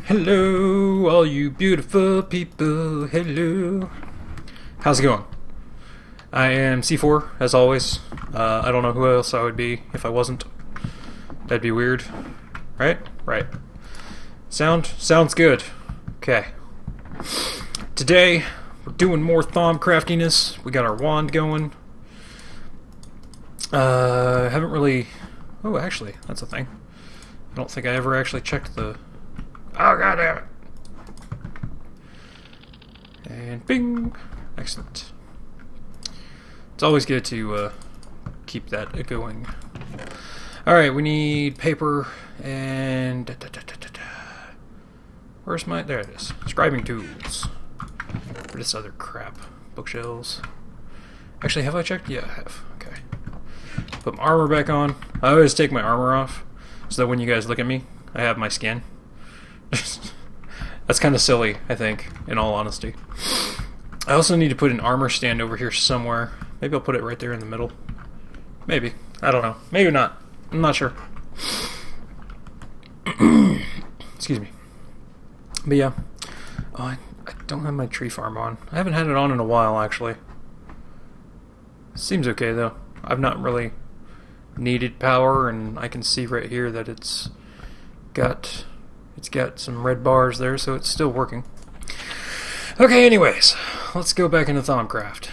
Hello, all you beautiful people. Hello. How's it going? I am C4, as always. I don't know who else I would be if I wasn't. That'd be weird. Right? Right. Sounds good. Okay. Today, we're doing more thumb craftiness. We got our wand going. Haven't really... Oh, actually, that's a thing. I don't think I ever actually checked the... Oh, goddamn it! And bing! Excellent. It's always good to keep that going. Alright, we need paper and... Where's my... There it is. Scribing tools. For this other crap. Bookshelves. Actually, have I checked? Yeah, I have. Okay. Put my armor back on. I always take my armor off so that when you guys look at me, I have my skin. That's kind of silly, I think, in all honesty. I also need to put an armor stand over here somewhere. Maybe I'll put it right there in the middle. Maybe. I don't know. Maybe not. I'm not sure. Excuse me. But yeah. Oh, I don't have my tree farm on. I haven't had it on in a while, actually. Seems okay, though. I've not really needed power, and I can see right here that it's got some red bars there, so it's still working. Okay, anyways, let's go back into Thaumcraft.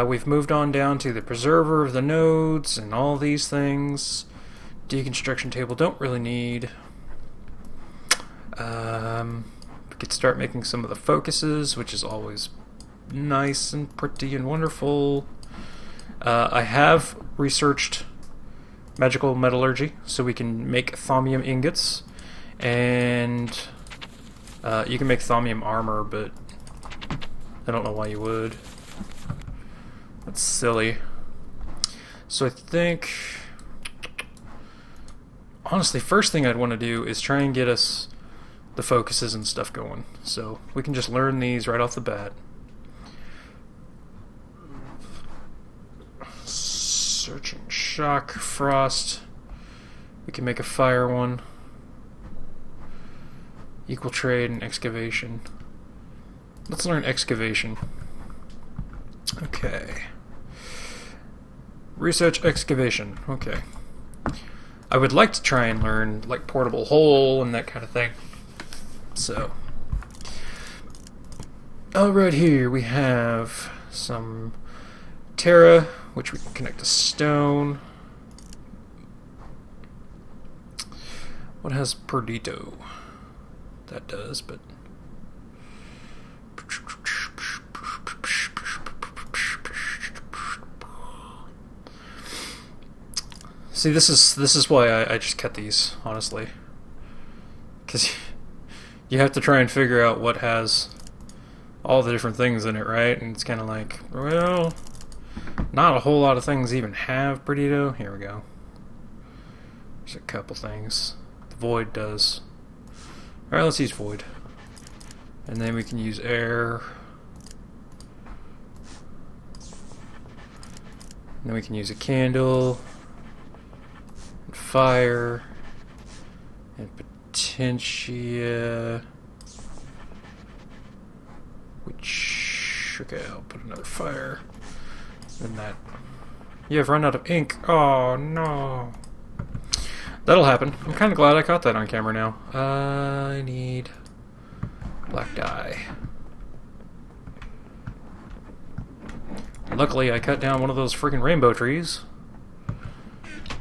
We've moved on down to the preserver of the nodes and all these things. Deconstruction table, don't really need. We could start making some of the focuses, which is always nice and pretty and wonderful. I have researched magical metallurgy, so we can make thaumium ingots. And you can make thaumium armor, but I don't know why you would. That's silly. So I think, honestly, first thing I'd want to do is try and get us the focuses and stuff going. So we can just learn these right off the bat. Searching shock, frost. We can make a fire one. Equal trade and excavation. Let's learn excavation. Okay. Research excavation. Okay. I would like to try and learn like portable hole and that kind of thing. So. Right here we have some Terra, which we can connect to stone. What has Perdito? That does, but see, this is why I just cut these, honestly, because you have to try and figure out what has all the different things in it, right? And it's kind of like, well, not a whole lot of things even have Perdito. Here we go. There's a couple things. The void does. Alright, let's use void. And then we can use air. And then we can use a candle. And fire. And potentia. Which... Okay, I'll put another fire. And that... Yeah, I've run out of ink. Oh, no. That'll happen. I'm kind of glad I caught that on camera now. I need black dye. Luckily, I cut down one of those freaking rainbow trees.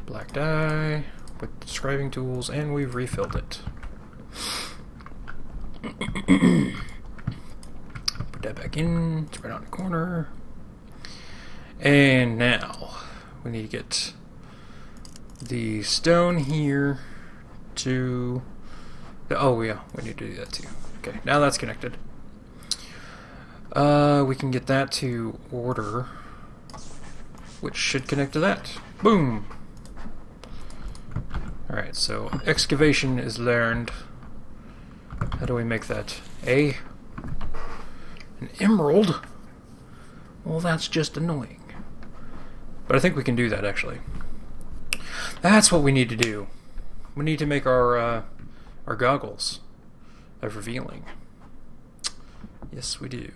Black dye with scribing tools, and we've refilled it. Put that back in. It's right on the corner. And now we need to get the stone here to... Oh yeah, we need to do that too. Okay, now that's connected. We can get that to order, which should connect to that. Boom! Alright, so excavation is learned. How do we make that? An emerald? Well, that's just annoying. But I think we can do that, actually. That's what we need to do. We need to make our goggles. of revealing. Yes, we do.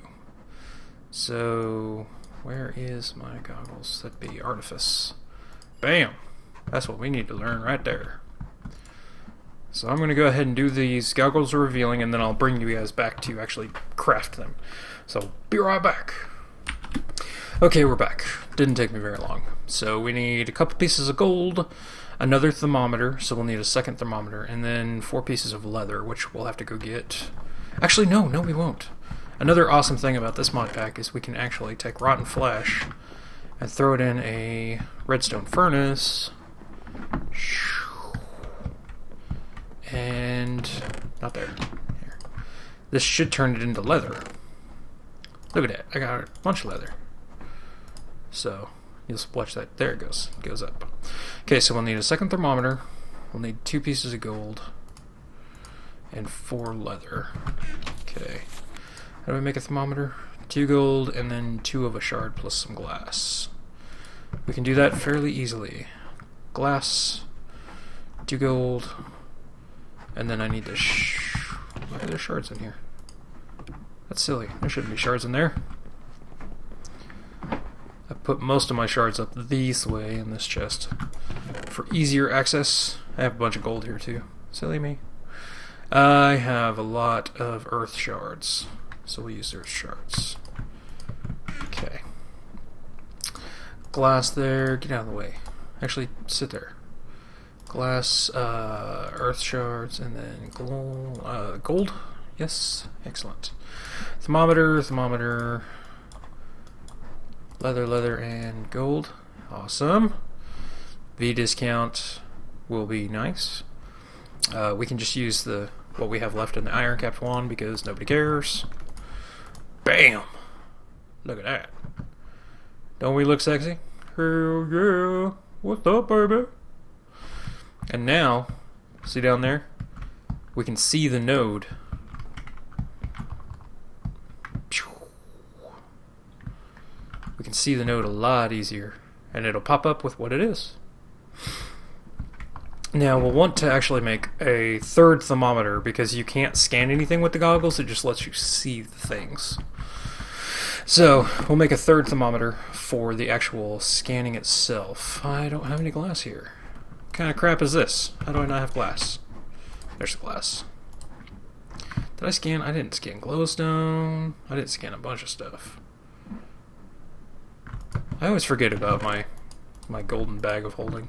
So, where is my goggles? That'd be artifice. Bam! That's what we need to learn right there. So I'm going to go ahead and do these goggles of revealing, and then I'll bring you guys back to actually craft them. So, be right back. Okay, we're back. Didn't take me very long. So we need a couple pieces of gold, another thermometer, so we'll need a second thermometer, and then 4 pieces of leather, which we'll have to go get. Actually, no, we won't. Another awesome thing about this mod pack is we can actually take rotten flesh and throw it in a redstone furnace. And not there. Here. This should turn it into leather. Look at that. I got a bunch of leather. So you'll watch that. There it goes. It goes up. Okay, so we'll need a second thermometer. We'll need 2 pieces of gold and 4 leather. Okay. How do I make a thermometer? 2 gold and then 2 of a shard plus some glass. We can do that fairly easily. Glass, 2 gold, and then I need the why are there shards in here? That's silly. There shouldn't be shards in there. I put most of my shards up this way in this chest for easier access. I have a bunch of gold here too. Silly me. I have a lot of earth shards, so we'll use earth shards. Okay. Glass there. Get out of the way. Actually, sit there. Glass, earth shards, and then gold. Yes, excellent. Thermometer. Leather, and gold. Awesome. V discount will be nice. We can just use what we have left in the iron capped wand because nobody cares. Bam! Look at that. Don't we look sexy? Hell yeah! What's up, baby? And now, see down there? We can see the node. We can see the node a lot easier, and it'll pop up with what it is. Now, we'll want to actually make a third thermometer because you can't scan anything with the goggles, it just lets you see the things. So, we'll make a third thermometer for the actual scanning itself. I don't have any glass here. What kind of crap is this? How do I not have glass? There's the glass. Did I scan? I didn't scan glowstone. I didn't scan a bunch of stuff. I always forget about my golden bag of holding.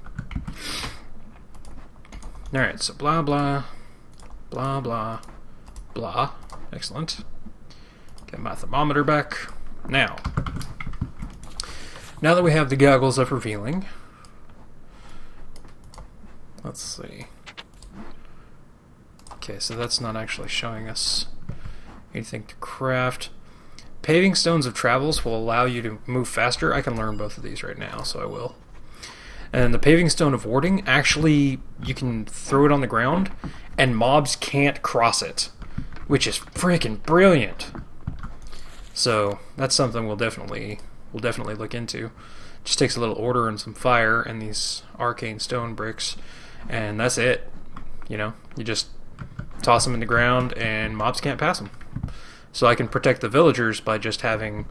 Alright, so blah blah blah. Excellent. Get my thermometer back. Now that we have the goggles of revealing, let's see. Okay, so that's not actually showing us anything to craft. Paving stones of travels will allow you to move faster. I can learn both of these right now, so I will. And the paving stone of warding, actually, you can throw it on the ground, and mobs can't cross it, which is freaking brilliant. So that's something we'll definitely look into. Just takes a little order and some fire and these arcane stone bricks, and that's it. You know, you just toss them in the ground, and mobs can't pass them. So I can protect the villagers by just having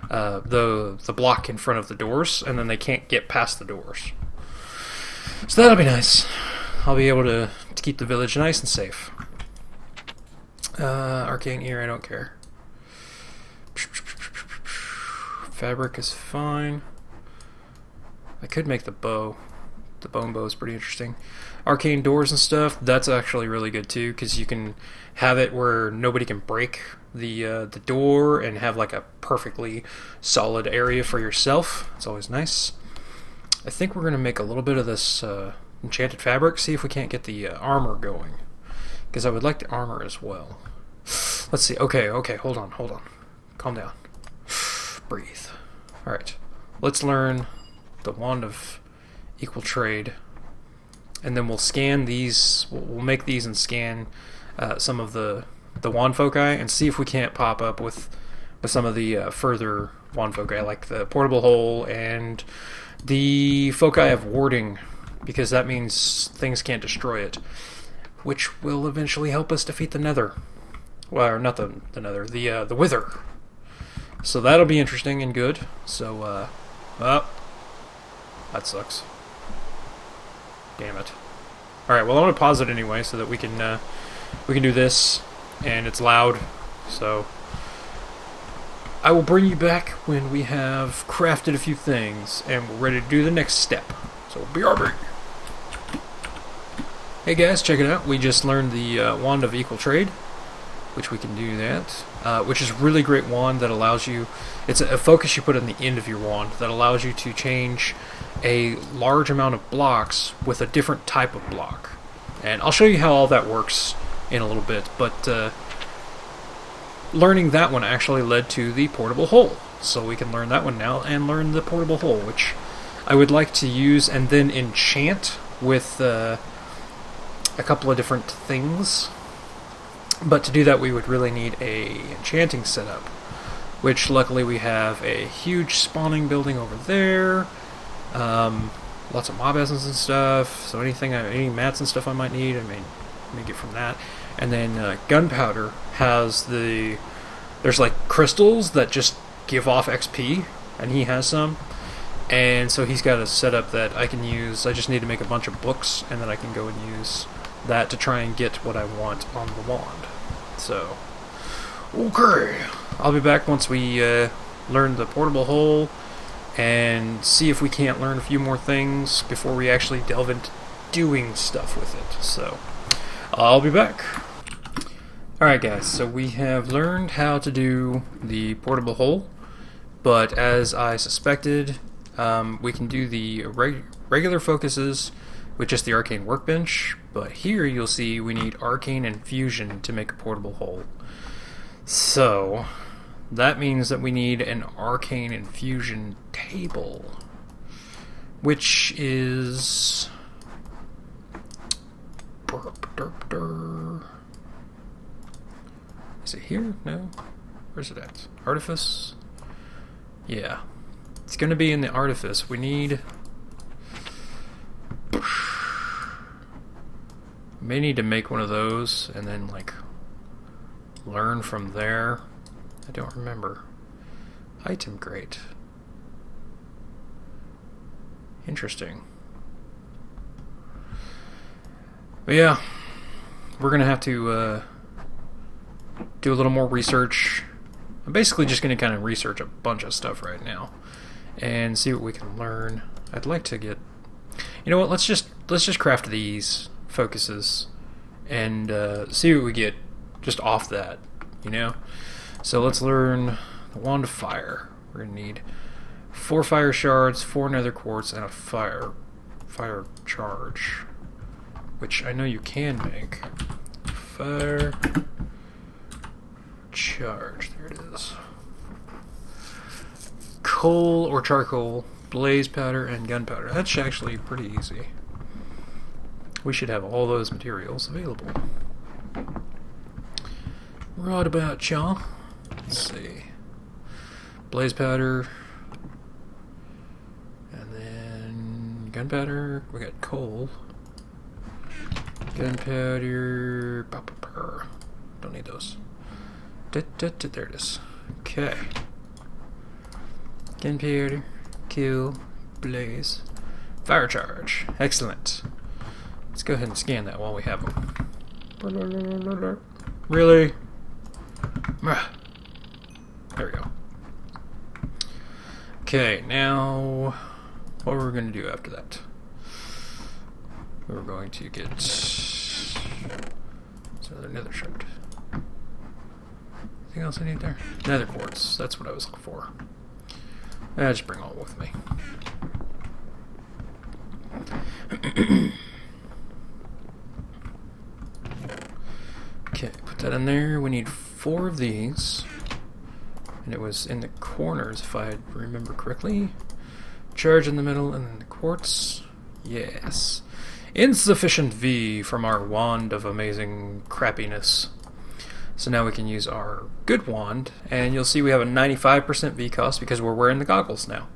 the block in front of the doors, and then they can't get past the doors. So that'll be nice. I'll be able to keep the village nice and safe. Arcane ear, I don't care. Fabric is fine. I could make the bow. The bone bow is pretty interesting. Arcane doors and stuff, that's actually really good too, because you can have it where nobody can break the door and have like a perfectly solid area for yourself. It's always nice. I think we're going to make a little bit of this enchanted fabric, see if we can't get the armor going, because I would like the armor as well. Let's see. Okay, hold on. Calm down. Breathe. Alright, let's learn the Wand of Equal Trade, and then we'll scan these, we'll make these and scan some of the wand foci and see if we can't pop up with some of the further wand foci, like the portable hole and the foci of warding, because that means things can't destroy it, which will eventually help us defeat the Nether. Well, or not the nether, the wither. So that'll be interesting and good. So, oh, that sucks. Damn it. All right, well, I'm gonna pause it anyway so that we can do this, and it's loud. So I will bring you back when we have crafted a few things and we're ready to do the next step. So BRB. Hey guys, check it out. We just learned the Wand of Equal Trade, which we can do that, which is a really great wand that allows you, it's a focus you put on the end of your wand that allows you to change a large amount of blocks with a different type of block. And I'll show you how all that works in a little bit, but learning that one actually led to the portable hole. So we can learn that one now and learn the portable hole, which I would like to use and then enchant with a couple of different things. But to do that we would really need a enchanting setup, which luckily we have a huge spawning building over there. Lots of mob essence and stuff, so any mats and stuff I might need, I may get from that. And then gunpowder has there's like crystals that just give off XP, and he has some. And so he's got a setup that I can use. I just need to make a bunch of books, and then I can go and use that to try and get what I want on the wand. So, okay. I'll be back once we learn the portable hole and see if we can't learn a few more things before we actually delve into doing stuff with it. So, I'll be back. Alright guys, so we have learned how to do the portable hole, but as I suspected, we can do the regular focuses with just the arcane workbench, but here you'll see we need arcane infusion to make a portable hole. So that means that we need an arcane infusion table, which is is it here? No? Where's it at? Artifice? Yeah. It's gonna be in the artifice. We need... may need to make one of those and then, like, learn from there. I don't remember. Item crate. Interesting. But yeah, we're gonna have to do a little more research. I'm basically just gonna kind of research a bunch of stuff right now and see what we can learn. I'd like to get, you know what? Let's just craft these focuses and see what we get just off that, you know. So let's learn the Wand of Fire. We're gonna need 4 fire shards, 4 nether quartz, and a fire charge, which I know you can make. Fire charge, there it is. Coal or charcoal, blaze powder, and gunpowder. That's actually pretty easy. We should have all those materials available. Right about y'all. Let's see. Blaze powder. And then gunpowder. We got coal. Gunpowder. Don't need those. There it is. Okay. Gunpowder. Kill. Blaze. Fire charge. Excellent. Let's go ahead and scan that while we have them. Really? There we go. Okay, now what we're going to do after that? We're going to get another nether shard. Anything else I need there? Nether quartz. That's what I was looking for. Just bring all with me. Okay, put that in there. We need 4 of these. And it was in the corners, if I remember correctly. Charge in the middle, and then the quartz. Yes. Insufficient V from our wand of amazing crappiness. So now we can use our good wand, and you'll see we have a 95% V cost because we're wearing the goggles now.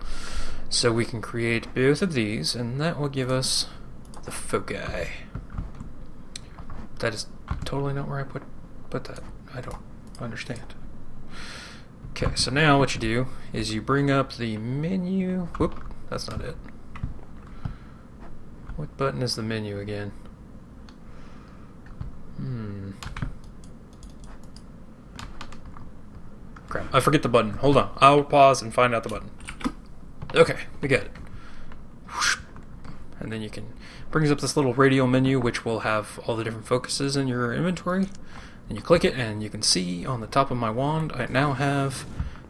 So we can create both of these, and that will give us the foci. That is totally not where I put put that? I don't understand. Okay, so now what you do is you bring up the menu. Whoop, that's not it. What button is the menu again? Crap, I forget the button. Hold on. I'll pause and find out the button. Okay, we got it. And then you can brings up this little radial menu which will have all the different focuses in your inventory. And you click it and you can see on the top of my wand I now have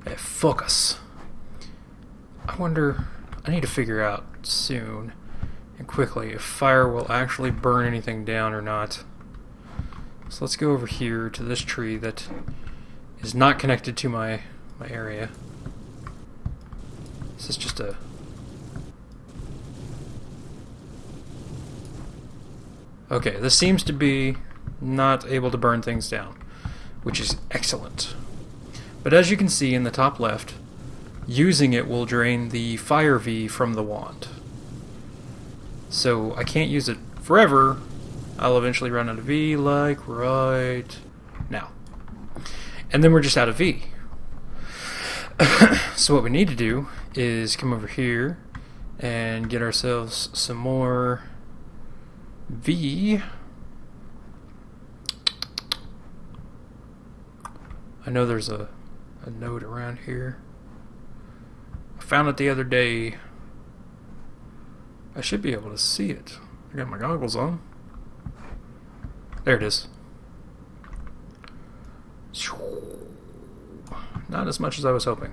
a focus. I wonder, I need to figure out soon and quickly if fire will actually burn anything down or not. So let's go over here to this tree that is not connected to my area. This is just a... Okay, this seems to be not able to burn things down, which is excellent. But as you can see in the top left, using it will drain the fire V from the wand. So I can't use it forever. I'll eventually run out of V, like right now. And then we're just out of V. So what we need to do is come over here and get ourselves some more V. I know there's a node around here. I found it the other day. I should be able to see it. I got my goggles on. There it is. Not as much as I was hoping.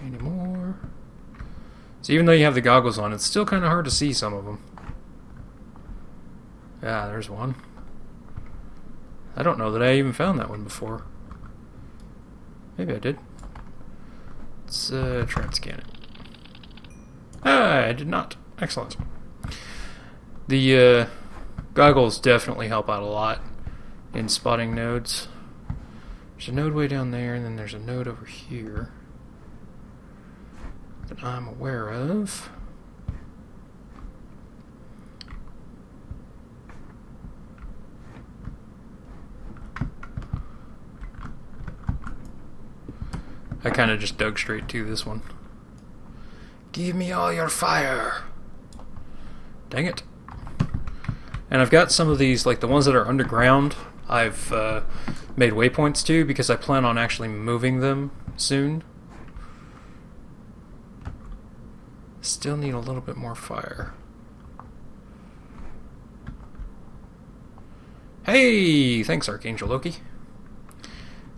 Any more? So even though you have the goggles on, it's still kind of hard to see some of them. Yeah, there's one. I don't know that I even found that one before. Maybe I did. Let's try and scan it. Ah, I did not. Excellent. The goggles definitely help out a lot in spotting nodes. There's a node way down there, and then there's a node over here that I'm aware of. I kind of just dug straight to this one. Give me all your fire! Dang it. And I've got some of these, like the ones that are underground, I've made waypoints to because I plan on actually moving them soon. Still need a little bit more fire. Hey! Thanks, Archangel Loki.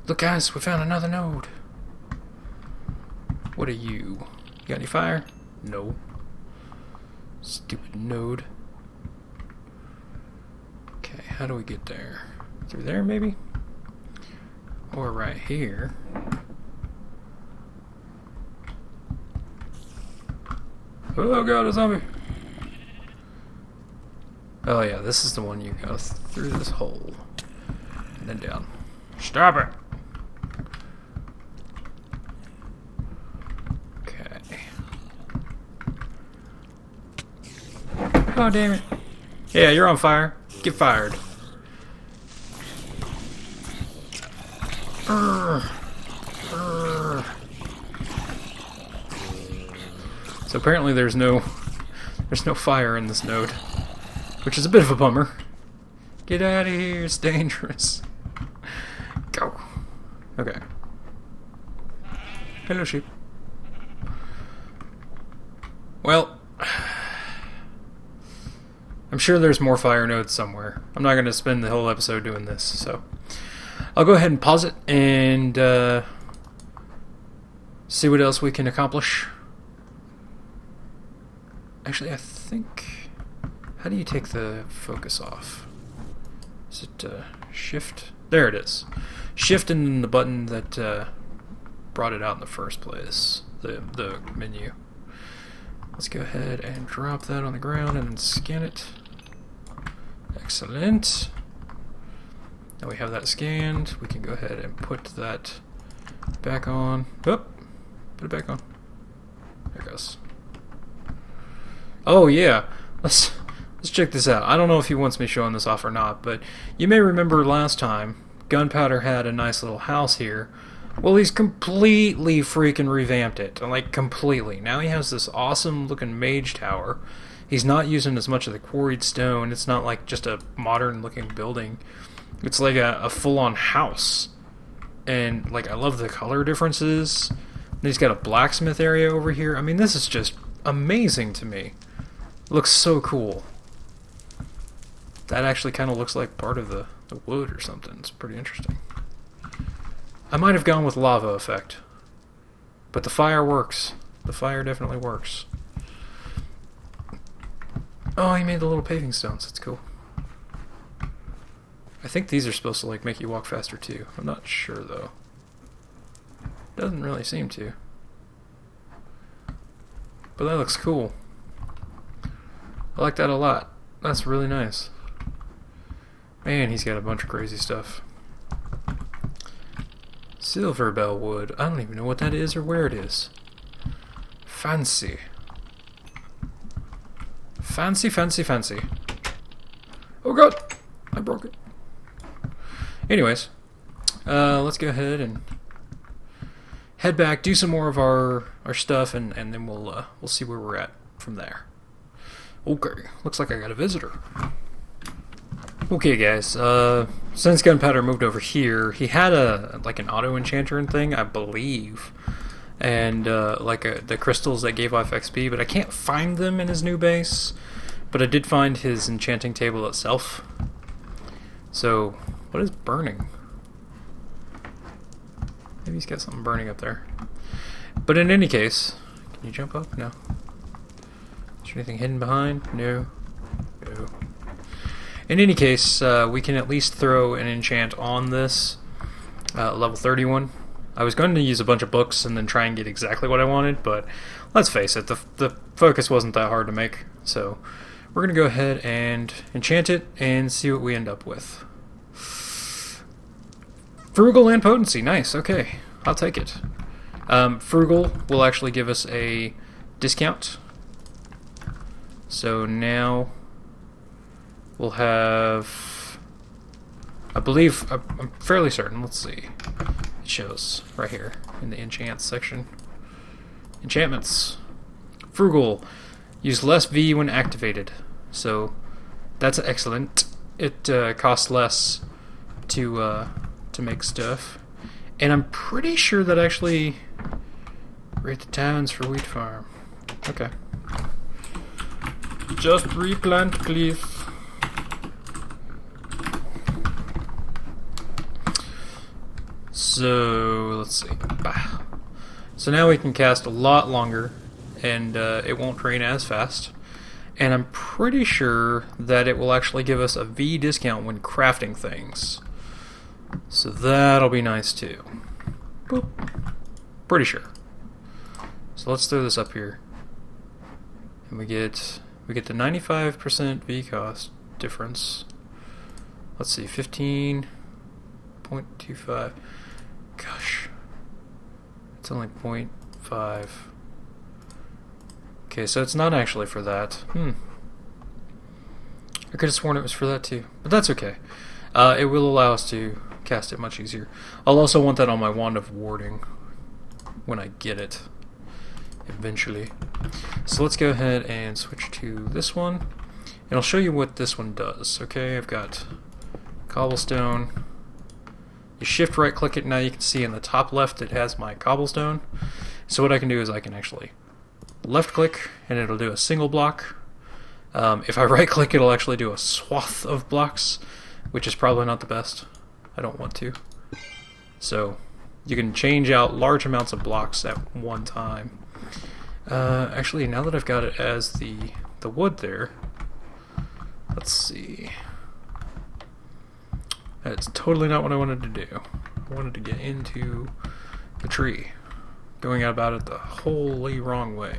Look guys, we found another node. What are you? You got any fire? No. Stupid node. Okay, how do we get there? Through there, maybe? Or right here. Oh god, a zombie! Oh yeah, this is the one you go through this hole. And then down. Stop it! Oh, damn it. Yeah, you're on fire. Get fired. So apparently there's no fire in this node, which is a bit of a bummer. Get out of here, it's dangerous. Go. Okay. Hello, sheep. Well, I'm sure there's more fire nodes somewhere. I'm not going to spend the whole episode doing this, so I'll go ahead and pause it and see what else we can accomplish. Actually, I think... How do you take the focus off? Is it shift? There it is. Shift and then the button that brought it out in the first place. The menu. Let's go ahead and drop that on the ground and then scan it. Excellent. Now we have that scanned. We can go ahead and put that back on. Oop. Put it back on. There it goes. Oh yeah. Let's Let's check this out. I don't know if he wants me showing this off or not, but you may remember last time Gunpowder had a nice little house here. Well, he's completely freaking revamped it. Like, completely. Now he has this awesome looking mage tower. He's not using as much of the quarried stone. It's not like just a modern looking building. It's like a full-on house. And, like, I love the color differences. And he's got a blacksmith area over here. I mean, this is just amazing to me. Looks so cool. That actually kind of looks like part of the wood or something. It's pretty interesting. I might have gone with lava effect. But the fire works. The fire definitely works. Oh, he made the little paving stones. That's cool. I think these are supposed to like make you walk faster too. I'm not sure though. Doesn't really seem to. But that looks cool. I like that a lot. That's really nice. Man, he's got a bunch of crazy stuff. Silver bell wood. I don't even know what that is or where it is. Fancy. Fancy, fancy, fancy. Oh god! I broke it. Anyways, let's go ahead and head back, do some more of our stuff, and then we'll see where we're at from there. Okay, looks like I got a visitor. Okay, guys. Since Gunpowder moved over here, he had like an auto enchanter and thing, I believe, and the crystals that gave off XP, but I can't find them in his new base. But I did find his enchanting table itself. So, what is burning? Maybe he's got something burning up there. But in any case, can you jump up? No. Is there anything hidden behind? No. No. In any case, we can at least throw an enchant on this level 31. I was going to use a bunch of books and then try and get exactly what I wanted, but let's face it, the focus wasn't that hard to make. So we're going to go ahead and enchant it and see what we end up with. Frugal and potency. Nice. Okay. I'll take it. Frugal will actually give us a discount. So now we'll have, I believe, I'm fairly certain, let's see. It shows right here in the enchants section. Enchantments. Frugal. Use less V when activated. So that's excellent. It costs less to make stuff. And I'm pretty sure that actually rate the towns for wheat farm. Okay. Just replant, please. So let's see. Bah. So now we can cast a lot longer, and it won't drain as fast. And I'm pretty sure that it will actually give us a V discount when crafting things. So that'll be nice too. Boop. Pretty sure. So let's throw this up here. And we get the 95% V cost difference. Let's see, 15.25. Gosh. It's only 0.5. Okay, so it's not actually for that. I could have sworn it was for that too. But that's okay. It will allow us to cast it much easier. I'll also want that on my Wand of Warding when I get it. Eventually. So let's go ahead and switch to this one. And I'll show you what this one does. Okay, I've got cobblestone. You shift right click it, now you can see in the top left it has my cobblestone. So what I can do is I can actually left click and it'll do a single block. If I right click, it'll actually do a swath of blocks, which is probably not the best. I don't want to. So you can change out large amounts of blocks at one time. Actually, now that I've got it as the wood there, let's see. That's totally not what I wanted to do. I wanted to get into the tree. Going about it the wholly wrong way.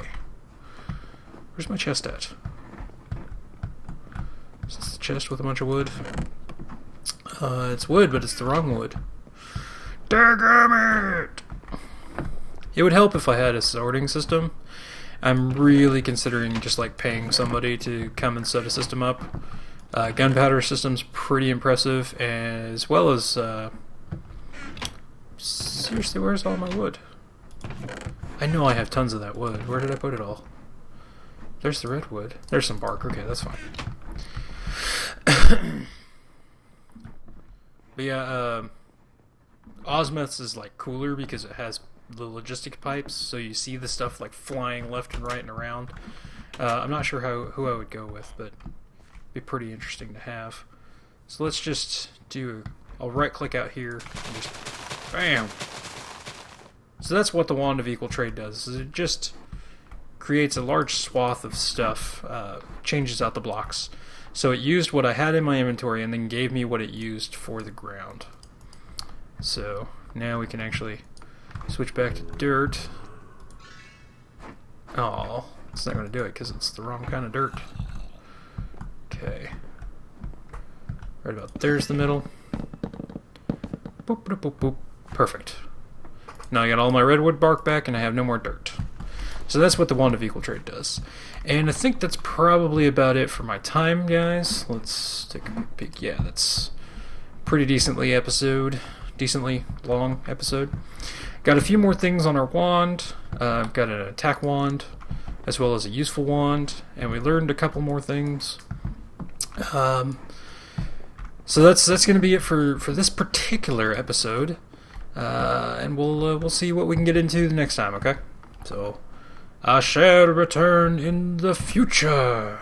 Where's my chest at? Is this the chest with a bunch of wood? It's wood, but it's the wrong wood. Daggum it! It would help if I had a sorting system. I'm really considering just like paying somebody to come and set a system up. Gunpowder system's pretty impressive, as well as seriously, where's all my wood? I know I have tons of that wood. Where did I put it all? There's the redwood. There's some bark. Okay, that's fine. But yeah, Ozmeth's is like cooler because it has the logistic pipes, so you see the stuff like flying left and right and around. I'm not sure who I would go with, but it'd be pretty interesting to have. So let's just do. I'll right click out here and just bam. So that's what the Wand of Equal Trade does. Is it just creates a large swath of stuff, changes out the blocks. So it used what I had in my inventory and then gave me what it used for the ground. So now we can actually switch back to dirt. Oh, it's not going to do it because it's the wrong kind of dirt. Okay. Right about there's the middle. Boop, boop, boop, boop. Perfect. Now I got all my redwood bark back and I have no more dirt. So that's what the Wand of Equal Trade does. And I think that's probably about it for my time, guys. Let's take a peek. Yeah, that's pretty decently long episode. Got a few more things on our wand. I've got an attack wand, as well as a useful wand, and we learned a couple more things. So that's going to be it for this particular episode, and we'll see what we can get into the next time. Okay, so I shall return in the future.